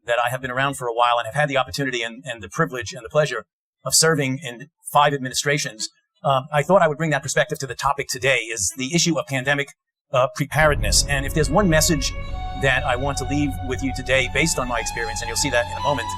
that I have been around for a while and have had the opportunity and the privilege and the pleasure of serving in 5 administrations, I thought I would bring that perspective to the topic today, is the issue of pandemic preparedness. And if there's one message that I want to leave with you today based on my experience, and you'll see that in a moment,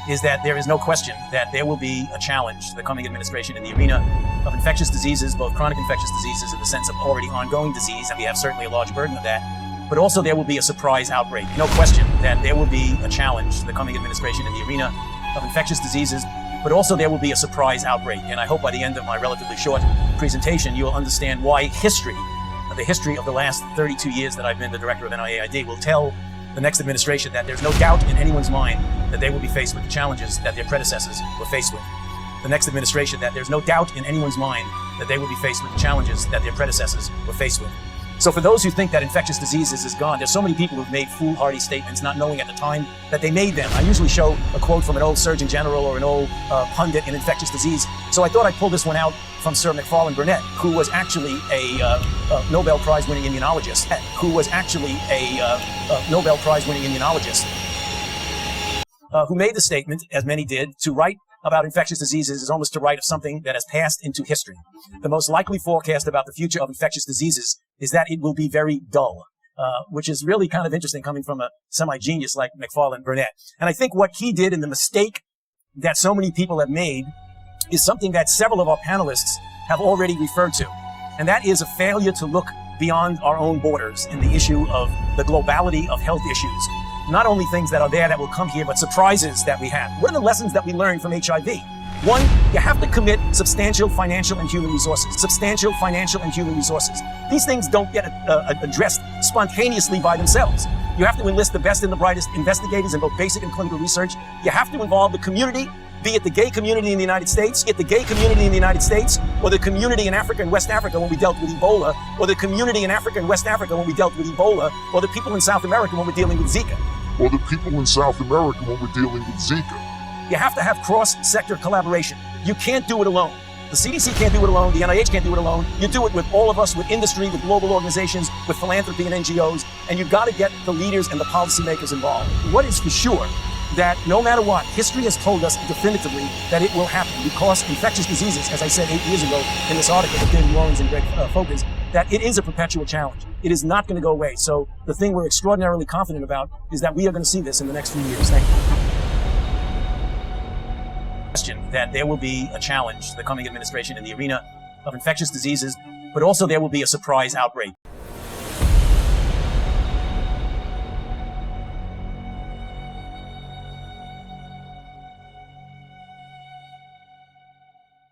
is that there is no question that there will be a challenge to the coming administration in the arena of infectious diseases, both chronic infectious diseases in the sense of already ongoing disease, and we have certainly a large burden of that, but also there will be a surprise outbreak. No question that there will be a challenge to the coming administration in the arena of infectious diseases, but also there will be a surprise outbreak. And I hope by the end of my relatively short presentation, you will understand why the history of the last 32 years that I've been the director of NIAID will tell the next administration that there's no doubt in anyone's mind that they will be faced with the challenges that their predecessors were faced with. The next administration, that there's no doubt in anyone's mind that they will be faced with the challenges that their predecessors were faced with. So for those who think that infectious diseases is gone, there's so many people who've made foolhardy statements not knowing at the time that they made them. I usually show a quote from an old Surgeon General or an old pundit in infectious disease. So I thought I'd pull this one out from Sir McFarlane Burnett, who was actually a Nobel Prize-winning immunologist, who made the statement, as many did, to write about infectious diseases is almost to write of something that has passed into history. The most likely forecast about the future of infectious diseases is that it will be very dull, which is really kind of interesting coming from a semi-genius like McFarlane Burnett. And I think what he did, and the mistake that so many people have made, is something that several of our panelists have already referred to. And that is a failure to look beyond our own borders in the issue of the globality of health issues. Not only things that are there that will come here, but surprises that we have. What are the lessons that we learned from HIV? One, you have to commit substantial financial and human resources. These things don't get addressed spontaneously by themselves. You have to enlist the best and the brightest investigators in both basic and clinical research. You have to involve the community, be it the gay community in the United States, or the community in Africa and West Africa when we dealt with Ebola, or the community in Africa and West Africa when we dealt with Ebola, or the people in South America when we're dealing with Zika. You have to have cross-sector collaboration. You can't do it alone. The CDC can't do it alone. The NIH can't do it alone. You do it with all of us, with industry, with global organizations, with philanthropy and NGOs, and you've got to get the leaders and the policymakers involved. What is for sure, that no matter what, history has told us definitively that it will happen, because infectious diseases, as I said 8 years ago in this article with David Lawrence and Greg Focus, that it is a perpetual challenge. It is not going to go away. So the thing we're extraordinarily confident about is that we are going to see this in the next few years. Thank you. That there will be a challenge to the coming administration in the arena of infectious diseases, but also there will be a surprise outbreak.